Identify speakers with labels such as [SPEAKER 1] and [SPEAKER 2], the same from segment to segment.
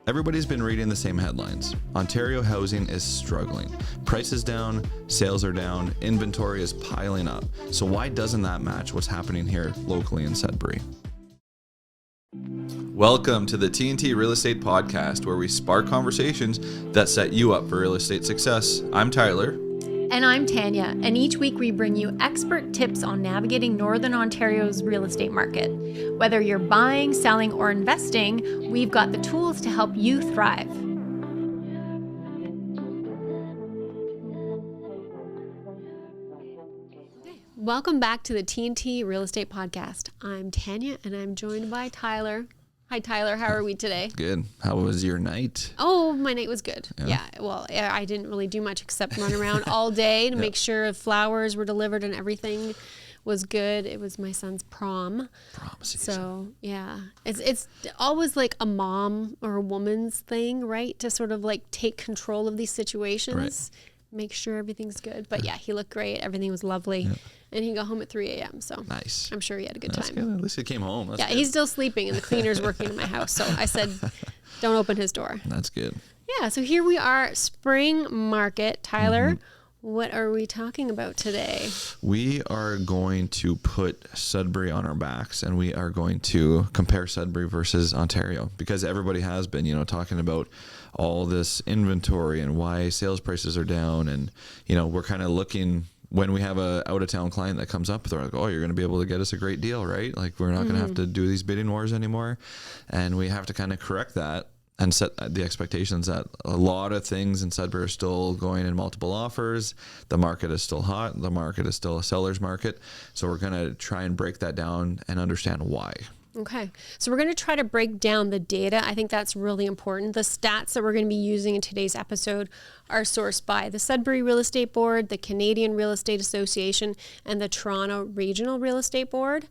[SPEAKER 1] Everybody's been reading the same headlines. Ontario housing is struggling. Prices down, sales are down, inventory is piling up. So why doesn't that match what's happening here locally in Sudbury? Welcome to the TNT Real Estate Podcast, where we spark conversations that set you up for real estate success. I'm Tyler.
[SPEAKER 2] And I'm Tanya, and each week we bring you expert tips on navigating Northern Ontario's real estate market. Whether you're buying, selling, or investing, we've got the tools to help you thrive. Welcome back to the TNT Real Estate Podcast. I'm Tanya, and I'm joined by Tyler. Hi, Tyler. How are we today?
[SPEAKER 1] Good. How was your night?
[SPEAKER 2] Oh, my night was good. Yeah. Well, I didn't really do much except run around all day to make sure flowers were delivered and everything was good. It was my son's prom.
[SPEAKER 1] Prom season.
[SPEAKER 2] So, yeah. It's always like a mom or a woman's thing, right? To sort of like take control of these situations. Right. Make sure everything's good. But yeah, he looked great. Everything was lovely. Yeah. And he got home at 3 a.m. So
[SPEAKER 1] nice.
[SPEAKER 2] I'm sure he had a good time.
[SPEAKER 1] Good. At least he came home. That's good.
[SPEAKER 2] He's still sleeping and the cleaner's working in my house. So I said, don't open his door.
[SPEAKER 1] That's good.
[SPEAKER 2] Yeah. So here we are, spring market. Tyler, what are we talking about today?
[SPEAKER 1] We are going to put Sudbury on our backs, and we are going to compare Sudbury versus Ontario, because everybody has been, talking about all this inventory and why sales prices are down. And, we're kind of looking, when we have a out-of-town client that comes up, they're like, oh, you're going to be able to get us a great deal, right? Like, we're not going to have to do these bidding wars anymore. And we have to kind of correct that and set the expectations that a lot of things in Sudbury are still going in multiple offers. The market is still hot. The market is still a seller's market. So we're going to try and break that down and understand why.
[SPEAKER 2] Okay. So we're going to try to break down the data. I think that's really important. The stats that we're going to be using in today's episode are sourced by the Sudbury Real Estate Board, the Canadian Real Estate Association, and the Toronto Regional Real Estate Board,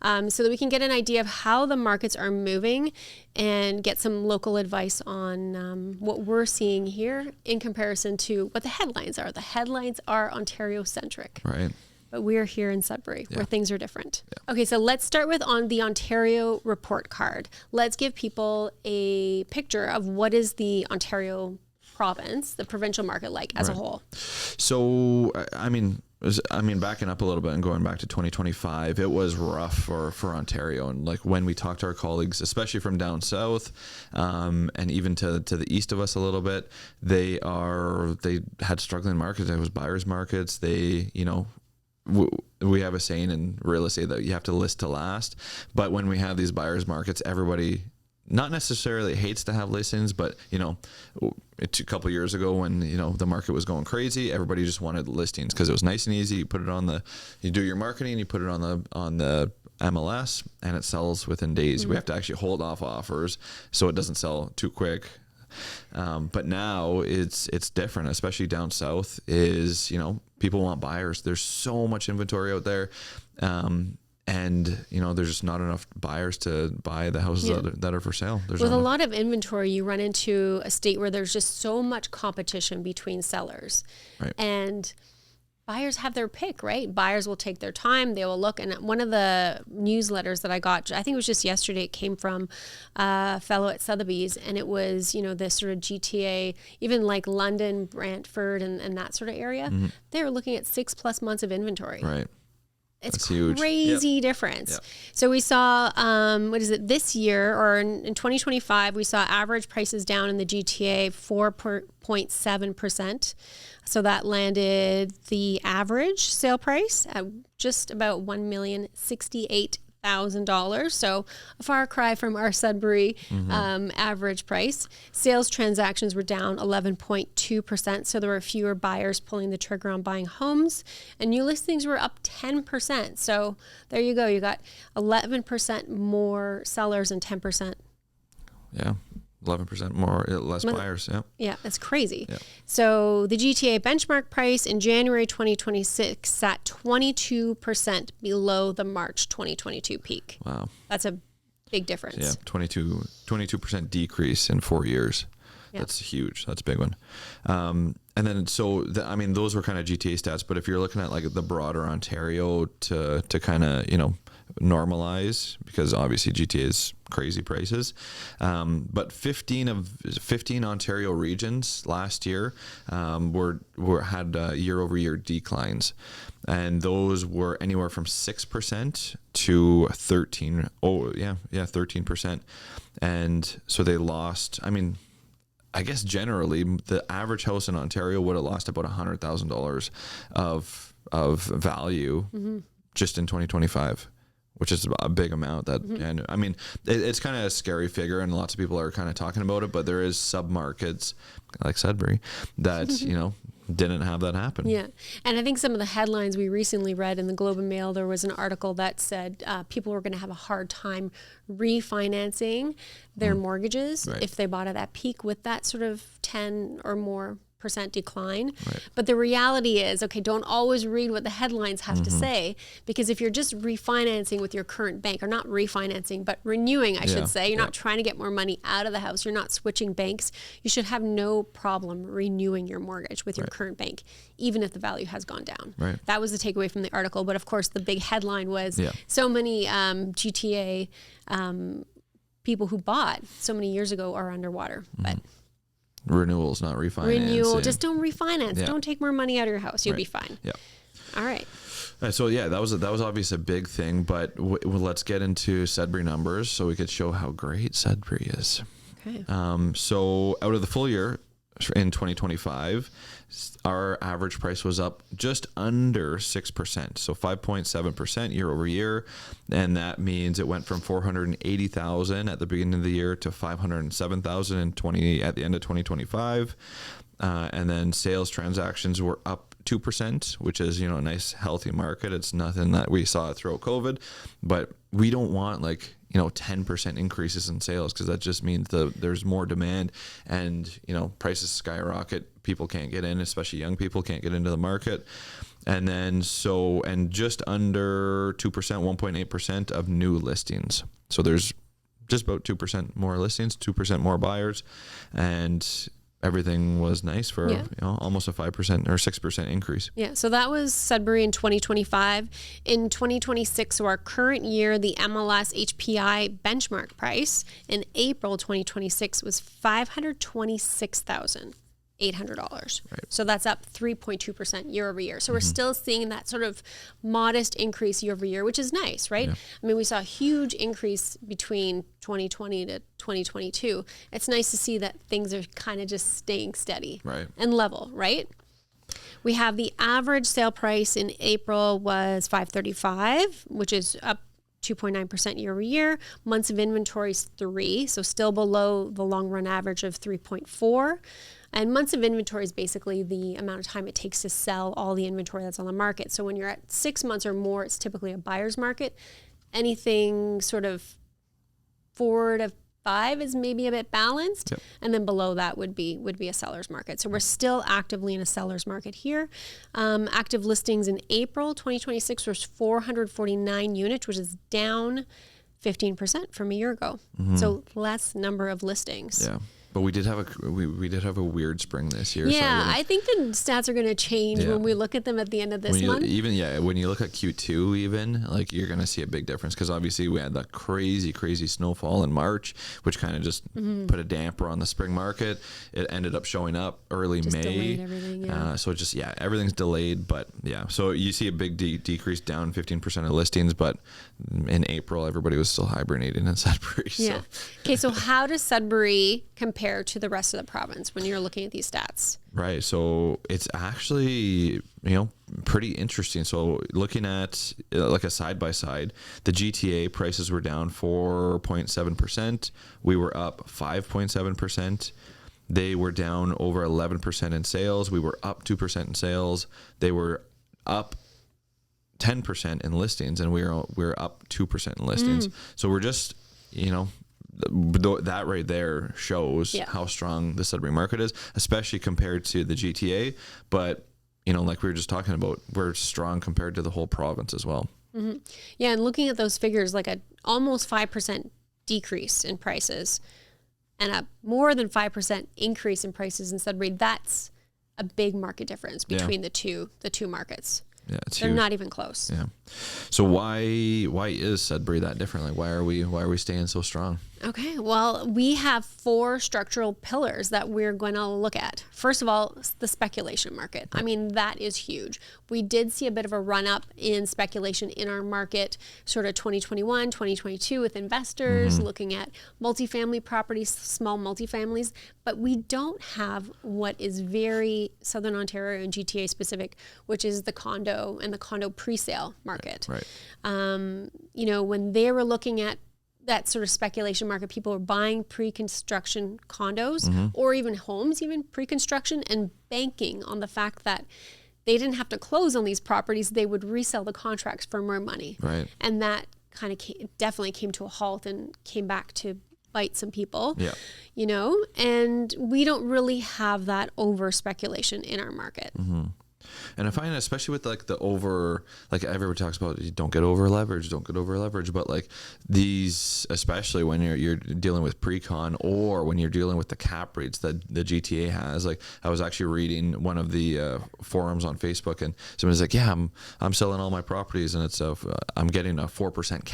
[SPEAKER 2] so that we can get an idea of how the markets are moving and get some local advice on what we're seeing here in comparison to what the headlines are. The headlines are Ontario-centric.
[SPEAKER 1] Right.
[SPEAKER 2] But we're here in Sudbury where things are different. Yeah. Okay, so let's start with on the Ontario report card. Let's give people a picture of what is the Ontario province, the provincial market like as a whole.
[SPEAKER 1] So, backing up a little bit and going back to 2025, it was rough for Ontario. And like when we talked to our colleagues, especially from down south, and even to the east of us a little bit, they had struggling markets. It was buyers markets. We have a saying in real estate that you have to list to last. But when we have these buyers markets, everybody not necessarily hates to have listings, but a couple of years ago when the market was going crazy, everybody just wanted listings because it was nice and easy. You put it you do your marketing, you put it on the MLS, and it sells within days. We have to actually hold off offers so it doesn't sell too quick. But now it's different, especially down south. Is people want buyers. There's so much inventory out there, and there's just not enough buyers to buy the houses that are for sale. With
[SPEAKER 2] a lot of inventory, you run into a state where there's just so much competition between sellers, right? And buyers have their pick, right? Buyers will take their time. They will look. And one of the newsletters that I got, I think it was just yesterday, it came from a fellow at Sotheby's. And it was, this sort of GTA, even like London, Brantford, and that sort of area. Mm-hmm. They were looking at 6+ months of inventory.
[SPEAKER 1] Right.
[SPEAKER 2] It's crazy difference. Yep. So we saw, this year or in 2025, we saw average prices down in the GTA 4.7%. So that landed the average sale price at just about $1,068,000. So a far cry from our Sudbury average price. Sales transactions were down 11.2%. So there were fewer buyers pulling the trigger on buying homes, and new listings were up 10%. So there you go. You got 11% more sellers and 10%.
[SPEAKER 1] Yeah. 11% more, less buyers. Yeah.
[SPEAKER 2] Yeah, that's crazy. Yeah. So the GTA benchmark price in January 2026 sat 22% below the March 2022 peak.
[SPEAKER 1] Wow.
[SPEAKER 2] That's a big difference.
[SPEAKER 1] Yeah, 22% decrease in 4 years. Yep. That's huge. That's a big one. And then, those were kind of GTA stats, but if you're looking at like the broader Ontario to kind of, normalize, because obviously GTA is crazy prices. But 15 Ontario regions last year had year-over-year declines, and those were anywhere from 6% to 13%. And so they lost. I mean, I guess generally the average house in Ontario would have lost about $100,000 of value just in 2025, which is a big amount. That, and I mean, it's kind of a scary figure, and lots of people are kind of talking about it, but there is sub-markets like Sudbury that, didn't have that happen.
[SPEAKER 2] Yeah. And I think some of the headlines we recently read in the Globe and Mail, there was an article that said people were going to have a hard time refinancing their mortgages if they bought at that peak with that sort of 10 or more % decline. But the reality is, okay, don't always read what the headlines have to say, because if you're just refinancing with your current bank, or not refinancing, but renewing, I should say, you're not trying to get more money out of the house, you're not switching banks, you should have no problem renewing your mortgage with your current bank, even if the value has gone down. That was the takeaway from the article. But of course, the big headline was so many GTA people who bought so many years ago are underwater. But
[SPEAKER 1] renewals, not refinance.
[SPEAKER 2] Just don't refinance. Don't take more money out of your house. You'll be fine. All right.
[SPEAKER 1] So that was obviously a big thing, but let's get into Sudbury numbers so we could show how great Sudbury is. Okay. So out of the full year in 2025, our average price was up just under 6%, so 5.7% year over year, and that means it went from $480,000 at the beginning of the year to $507,000 at the end of 2025, and then sales transactions were up 2%, which is a nice healthy market. It's nothing that we saw throughout COVID, but we don't want 10% increases in sales, because that just means there's more demand, and prices skyrocket. People can't get in, especially young people can't get into the market. And then just under 2%, 1.8% of new listings. So there's just about 2% more listings, 2% more buyers, and everything was nice for almost a 5% or 6% increase. Yeah,
[SPEAKER 2] so that was Sudbury in 2025. In 2026, so our current year, the MLS HPI benchmark price in April 2026 was $526,800. So that's up 3.2% year over year. So we're still seeing that sort of modest increase year over year, which is nice, right? I mean, we saw a huge increase between 2020 to 2022. It's nice to see that things are kind of just staying steady and level, right? We have the average sale price in April was $535,000, which is up 2.9% year over year. Months of inventory is 3, so still below the long run average of 3.4. And months of inventory is basically the amount of time it takes to sell all the inventory that's on the market. So when you're at 6 months or more, it's typically a buyer's market. Anything sort of 4 to 5 is maybe a bit balanced. And then below that would be a seller's market. So we're still actively in a seller's market here. Active listings in April 2026 was 449 units, which is down 15% from a year ago. So less number of listings.
[SPEAKER 1] Yeah. But we did have a weird spring this year.
[SPEAKER 2] Yeah, I think the stats are going to change when we look at them at the end of this month.
[SPEAKER 1] When you look at Q2, you're going to see a big difference, because obviously we had that crazy snowfall in March, which kind of just put a damper on the spring market. It ended up showing up early May.
[SPEAKER 2] Delayed everything,
[SPEAKER 1] So everything's delayed, but so you see a big decrease, down 15% of listings, but in April everybody was still hibernating in Sudbury.
[SPEAKER 2] Okay, so how does Sudbury compare to the rest of the province when you're looking at these stats?
[SPEAKER 1] Right. So it's actually, pretty interesting. So looking at like a side by side, the GTA prices were down 4.7%. We were up 5.7%. They were down over 11% in sales. We were up 2% in sales. They were up 10% in listings, and we're up 2% in listings. So we're just, that right there shows how strong the Sudbury market is, especially compared to the GTA. But, like we were just talking about, we're strong compared to the whole province as well.
[SPEAKER 2] Yeah, and looking at those figures, like a almost 5% decrease in prices and a more than 5% increase in prices in Sudbury, that's a big market difference between the two markets.
[SPEAKER 1] Yeah, it's
[SPEAKER 2] They're
[SPEAKER 1] huge.
[SPEAKER 2] not even close.
[SPEAKER 1] Yeah. So why is Sudbury that different? Like, why are we staying so strong?
[SPEAKER 2] Okay, well, we have 4 structural pillars that we're going to look at. First of all, the speculation market. I mean, that is huge. We did see a bit of a run up in speculation in our market, sort of 2021, 2022, with investors looking at multifamily properties, small multifamilies, but we don't have what is very Southern Ontario and GTA specific, which is the condo and the condo pre-sale market.
[SPEAKER 1] Right.
[SPEAKER 2] You know, when they were looking at that sort of speculation market, people were buying pre-construction condos or even homes, even pre-construction, and banking on the fact that they didn't have to close on these properties. They would resell the contracts for more money.
[SPEAKER 1] Right.
[SPEAKER 2] And that kind of definitely came to a halt and came back to bite some people, you know, and we don't really have that over speculation in our market.
[SPEAKER 1] And I find, especially with like like everybody talks about, you don't get over leverage, but like these, especially when you're dealing with pre-con or when you're dealing with the cap rates that the GTA has. Like, I was actually reading one of the forums on Facebook, and somebody's like, yeah, I'm selling all my properties, and I'm getting a 4%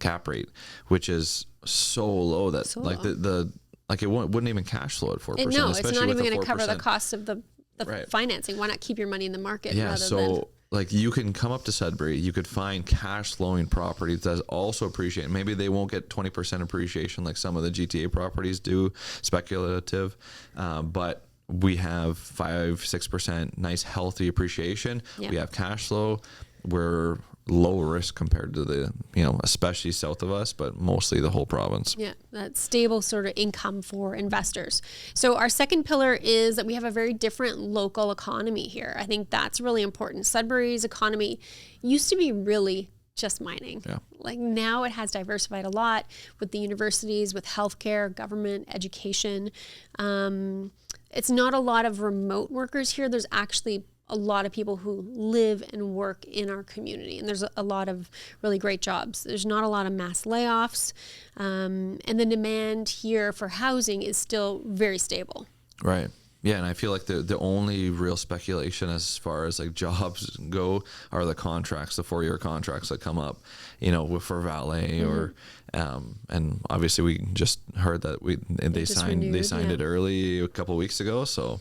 [SPEAKER 1] cap rate, which is so low that like the like it wouldn't even cash flow at 4%.
[SPEAKER 2] No, it's not even going to cover the cost of the
[SPEAKER 1] right.
[SPEAKER 2] financing. Why not keep your money in the market?
[SPEAKER 1] Yeah,
[SPEAKER 2] rather
[SPEAKER 1] so
[SPEAKER 2] than...
[SPEAKER 1] like you can come up to Sudbury, you could find cash flowing properties that also appreciate. Maybe they won't get 20% appreciation like some of the GTA properties do, speculative, but we have 5-6% nice healthy appreciation. We have cash flow. We're low risk compared to the, you know, especially south of us, but mostly the whole province.
[SPEAKER 2] Yeah, that stable sort of income for investors. So our second pillar is that we have a very different local economy here. I think that's really important. Sudbury's economy used to be really just mining.
[SPEAKER 1] Yeah.
[SPEAKER 2] Like, now it has diversified a lot with the universities, with healthcare, government, education. It's not a lot of remote workers here. There's actually a lot of people who live and work in our community, and there's a lot of really great jobs. There's not a lot of mass layoffs, and the demand here for housing is still very stable.
[SPEAKER 1] Right. Yeah, and I feel like the only real speculation as far as like jobs go are the contracts, the 4-year contracts that come up, you know, for valet or, and obviously we just heard that they signed it early a couple of weeks ago, so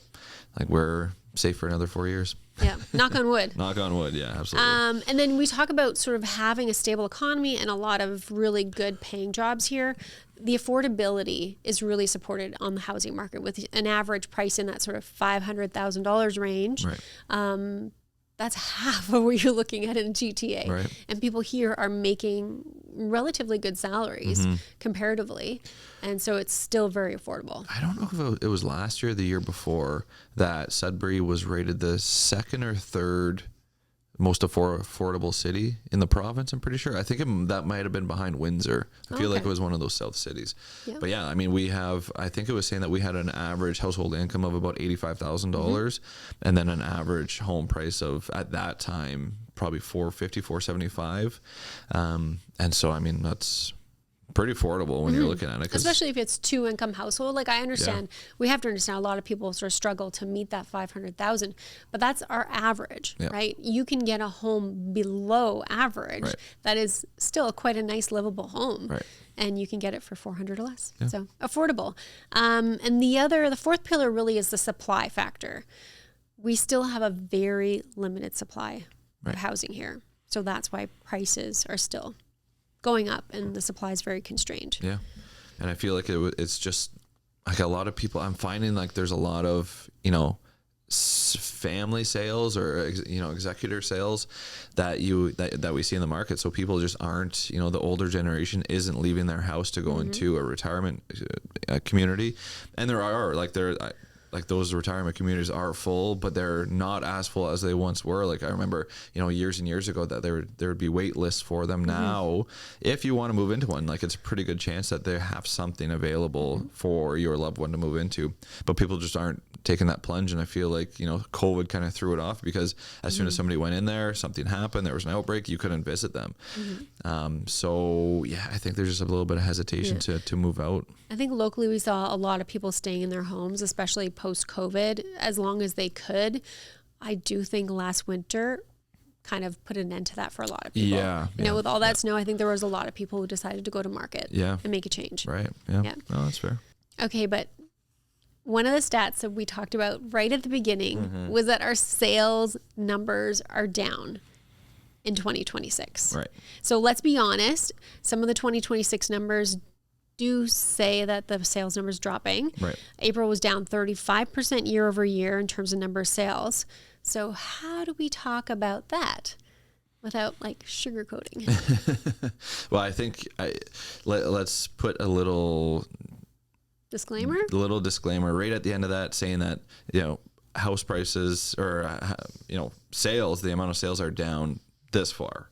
[SPEAKER 1] like we're safe for another 4 years.
[SPEAKER 2] Yeah, knock on wood.
[SPEAKER 1] Knock on wood, yeah, absolutely.
[SPEAKER 2] And then we talk about sort of having a stable economy and a lot of really good paying jobs here. The affordability is really supported on the housing market with an average price in that sort of $500,000 range.
[SPEAKER 1] Right.
[SPEAKER 2] That's half of what you're looking at in GTA.
[SPEAKER 1] Right.
[SPEAKER 2] And people here are making relatively good salaries comparatively. And so it's still very affordable.
[SPEAKER 1] I don't know if it was last year or the year before that Sudbury was rated the second or third most affordable city in the province, I'm pretty sure. I think that might have been behind Windsor. I feel like it was one of those south cities. Yep. But yeah, I mean, I think it was saying that we had an average household income of about $85,000 and then an average home price of, at that time, probably $450,000, $475,000. And so, I mean, that's pretty affordable when you're looking at it.
[SPEAKER 2] Especially if it's 2-income household. Like, I understand, we have to understand a lot of people sort of struggle to meet that $500,000, but that's our average, right? You can get a home below average that is still quite a nice livable home.
[SPEAKER 1] Right.
[SPEAKER 2] And you can get it for $400 or less. Yeah. So affordable. And the fourth pillar really is the supply factor. We still have a very limited supply of housing here. So that's why prices are still going up and the supply is very constrained. Yeah.
[SPEAKER 1] And I feel like it's just like a lot of people, I'm finding like there's a lot of, you know, family sales or, you know, executor sales that we see in the market. So people just aren't, you know, the older generation isn't leaving their house to go into a retirement community. And those retirement communities are full, but they're not as full as they once were. Like, I remember, you know, years and years ago that there would be wait lists for them. Now, if you want to move into one, like, it's a pretty good chance that they have something available for your loved one to move into, but people just aren't taking that plunge. And I feel like, you know, COVID kind of threw it off because as soon as somebody went in there, something happened, there was an outbreak, you couldn't visit them. So yeah, I think there's just a little bit of hesitation to move out.
[SPEAKER 2] I think locally we saw a lot of people staying in their homes, especially post-COVID, as long as they could. I do think last winter kind of put an end to that for a lot of people. You know, with all that snow, I think there was a lot of people who decided to go to market and make a change.
[SPEAKER 1] Right. Yeah. No, that's fair.
[SPEAKER 2] Okay. But one of the stats that we talked about right at the beginning was that our sales numbers are down in 2026.
[SPEAKER 1] Right.
[SPEAKER 2] So let's be honest. Some of the 2026 numbers do say that the sales numbers dropping.
[SPEAKER 1] Right.
[SPEAKER 2] April was down 35% year over year in terms of number of sales. So how do we talk about that without like sugarcoating?
[SPEAKER 1] Well, I think let's put a little disclaimer right at the end of that, saying that, you know, house prices or, you know, sales, the amount of sales are down this far.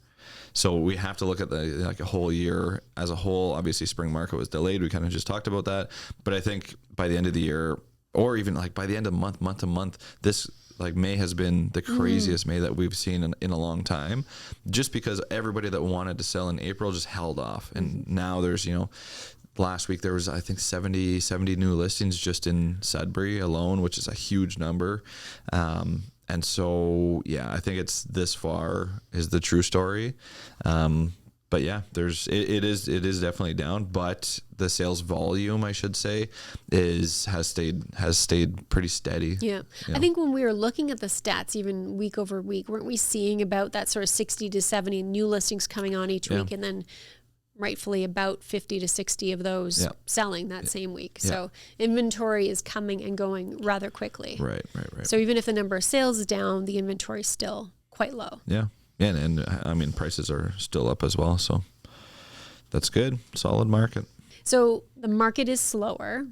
[SPEAKER 1] So we have to look at a whole year as a whole. Obviously, spring market was delayed. We kind of just talked about that. But I think by the end of the year, or even like by the end of month to month, this like May has been the craziest May that we've seen in a long time, just because everybody that wanted to sell in April just held off. And now there's, you know, last week there was, I think 70 new listings just in Sudbury alone, which is a huge number. And so, yeah, I think it's this far is the true story. But yeah, it is definitely down, but the sales volume, I should say, has stayed pretty steady.
[SPEAKER 2] Yeah. I think when we were looking at the stats, even week over week, weren't we seeing about that sort of 60 to 70 new listings coming on each week, and then rightfully about 50 to 60 of those selling that same week. So inventory is coming and going rather quickly.
[SPEAKER 1] Right.
[SPEAKER 2] So even if the number of sales is down, the inventory is still quite low.
[SPEAKER 1] Yeah. And I mean, prices are still up as well. So that's good. Solid market.
[SPEAKER 2] So the market is slower,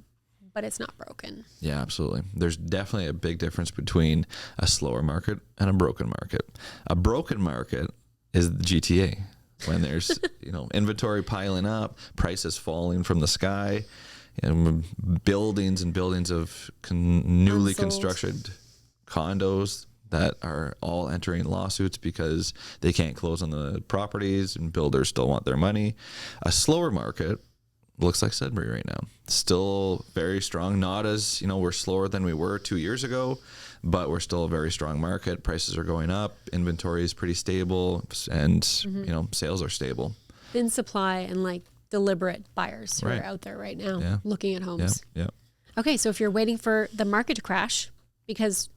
[SPEAKER 2] but it's not broken.
[SPEAKER 1] Yeah, absolutely. There's definitely a big difference between a slower market and a broken market. A broken market is the GTA, when there's, you know, inventory piling up, prices falling from the sky, and buildings and buildings of newly constructed condos that are all entering lawsuits because they can't close on the properties and builders still want their money. A slower market looks like Sudbury right now. Still very strong. Not as, you know, we're slower than we were 2 years ago, but we're still a very strong market. Prices are going up. Inventory is pretty stable, and, you know, sales are stable.
[SPEAKER 2] Thin supply and like deliberate buyers who are out there right now looking at homes.
[SPEAKER 1] Yeah.
[SPEAKER 2] Okay. So if you're waiting for the market to crash because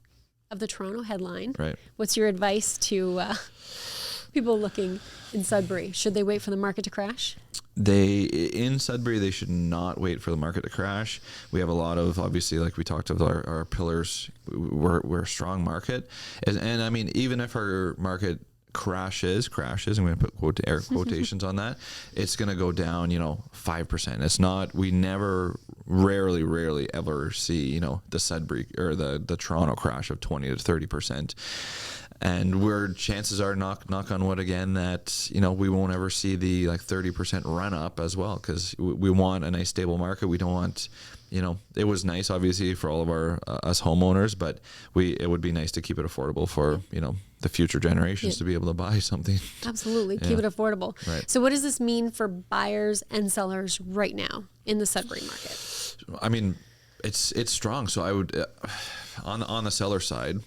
[SPEAKER 2] of the Toronto headline, what's your advice to people looking in Sudbury? Should they wait for the market to crash?
[SPEAKER 1] In Sudbury, they should not wait for the market to crash. We have a lot of, obviously, like we talked about, our pillars. We're a strong market, and I mean, even if our market crashes, I'm going to put air quotations on that, it's going to go down, you know, 5%. It's not, we rarely ever see, you know, the Sudbury or the Toronto crash of 20 to 30%. And where chances are, knock on wood again, that, you know, we won't ever see the like 30% run up as well, because we want a nice stable market. We don't want, you know, it was nice obviously for all of our us homeowners, but it would be nice to keep it affordable for, you know, the future generations to be able to buy something.
[SPEAKER 2] Absolutely. Keep it affordable. Right. So what does this mean for buyers and sellers right now in the Sudbury market?
[SPEAKER 1] I mean, it's strong. So I would, on the seller side,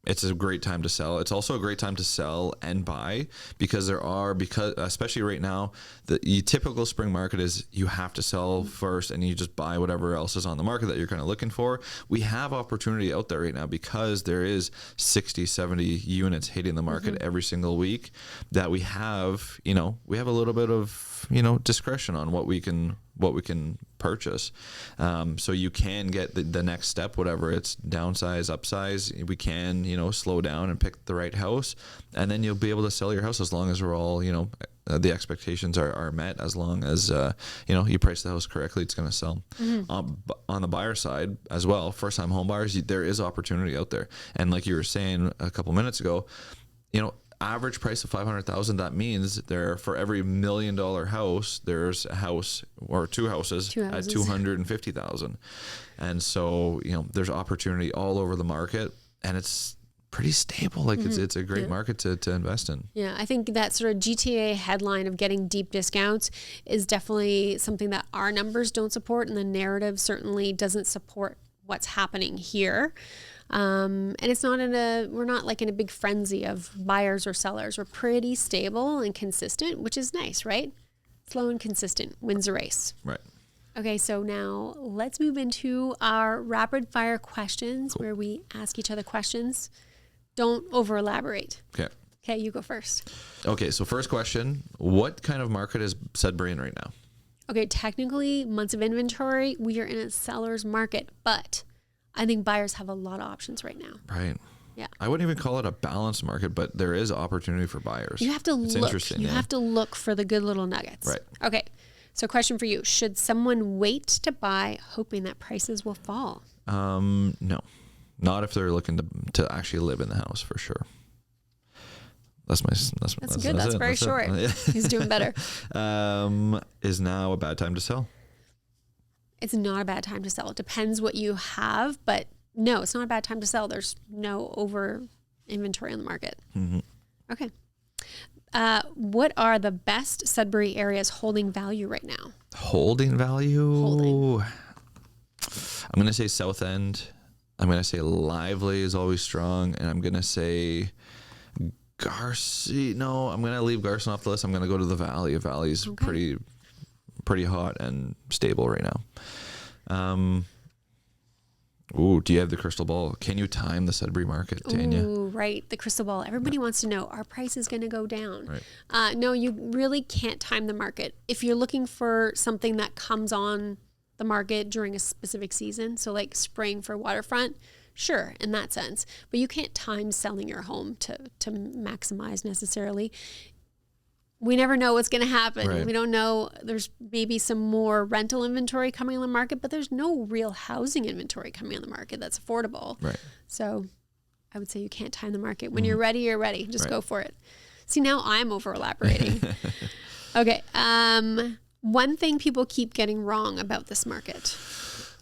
[SPEAKER 1] it's a great time to sell. It's also a great time to sell and buy, because especially right now, the typical spring market is you have to sell first and you just buy whatever else is on the market that you're kind of looking for. We have opportunity out there right now because there is 60, 70 units hitting the market every single week, that we have a little bit of, you know, discretion on what we can purchase. So you can get the next step, whatever it's downsize, upsize, we can, you know, slow down and pick the right house, and then you'll be able to sell your house as long as we're all, you know, the expectations are met. As long as, you know, you price the house correctly, it's going to sell. On the buyer side as well, first time home buyers, there is opportunity out there. And like you were saying a couple minutes ago, you know, average price of $500,000. That means for every $1 million house, there's a house or two houses at $250,000. And so, you know, there's opportunity all over the market, and it's pretty stable. Like it's a great market to invest in. Yeah.
[SPEAKER 2] I think that sort of GTA headline of getting deep discounts is definitely something that our numbers don't support, and the narrative certainly doesn't support what's happening here. And it's not we're not like in a big frenzy of buyers or sellers. We're pretty stable and consistent, which is nice, right? Slow and consistent wins a race.
[SPEAKER 1] Right.
[SPEAKER 2] Okay, so now let's move into our rapid fire questions where we ask each other questions. Don't over elaborate. Okay, you go first.
[SPEAKER 1] Okay, so first question, what kind of market is Sudbury in right now?
[SPEAKER 2] Okay, technically, months of inventory, we are in a seller's market, but I think buyers have a lot of options right now.
[SPEAKER 1] Right.
[SPEAKER 2] Yeah.
[SPEAKER 1] I wouldn't even call it a balanced market, but there is opportunity for buyers.
[SPEAKER 2] You have to
[SPEAKER 1] it's
[SPEAKER 2] look.
[SPEAKER 1] Interesting,
[SPEAKER 2] you have to look for the good little nuggets.
[SPEAKER 1] Right.
[SPEAKER 2] Okay, so question for you. Should someone wait to buy hoping that prices will fall?
[SPEAKER 1] No. Not if they're looking to actually live in the house, for sure. That's
[SPEAKER 2] good. That's very short. He's doing better.
[SPEAKER 1] Is now a bad time to sell?
[SPEAKER 2] It's not a bad time to sell. It depends what you have, but no, it's not a bad time to sell. There's no over inventory on the market.
[SPEAKER 1] Mm-hmm.
[SPEAKER 2] Okay. What are the best Sudbury areas holding value right now?
[SPEAKER 1] Holding value?
[SPEAKER 2] Holding.
[SPEAKER 1] I'm going to say South End. I'm going to say Lively is always strong. And I'm going to say Garcia. No, I'm going to leave Garson off the list. I'm going to go to the Valley. Valley's pretty hot and stable right now. Do you have the crystal ball? Can you time the Sudbury market, Tanya?
[SPEAKER 2] Ooh, right. The crystal ball. Everybody wants to know, our price is going to go down.
[SPEAKER 1] Right.
[SPEAKER 2] No, you really can't time the market. If you're looking for something that comes on the market during a specific season, so like spring for waterfront, sure, in that sense. But you can't time selling your home to maximize necessarily. We never know what's going to happen.
[SPEAKER 1] Right.
[SPEAKER 2] We don't know. There's maybe some more rental inventory coming on the market, but there's no real housing inventory coming on the market that's affordable.
[SPEAKER 1] Right.
[SPEAKER 2] So I would say you can't time the market. When you're ready, you're ready. Just go for it. See, now I'm over elaborating. Okay. One thing people keep getting wrong about this market.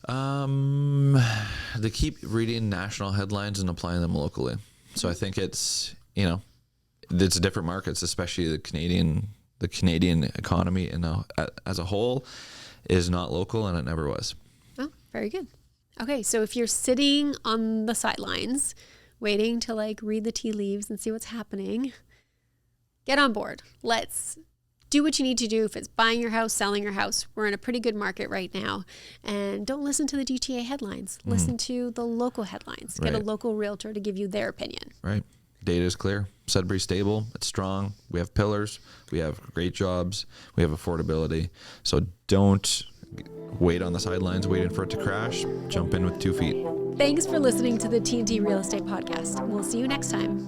[SPEAKER 1] They keep reading national headlines and applying them locally. So I think it's different markets, especially the Canadian economy as a whole is not local, and it never was.
[SPEAKER 2] Oh, very good. Okay, so if you're sitting on the sidelines waiting to read the tea leaves and see what's happening, get on board. Let's do what you need to do. If it's buying your house, selling your house, we're in a pretty good market right now. And don't listen to the GTA headlines. Listen to the local headlines. Get a local realtor to give you their opinion.
[SPEAKER 1] Right. Data is clear. Sudbury's stable. It's strong. We have pillars. We have great jobs. We have affordability. So don't wait on the sidelines waiting for it to crash. Jump in with 2 feet.
[SPEAKER 2] Thanks for listening to the TNT Real Estate Podcast. We'll see you next time.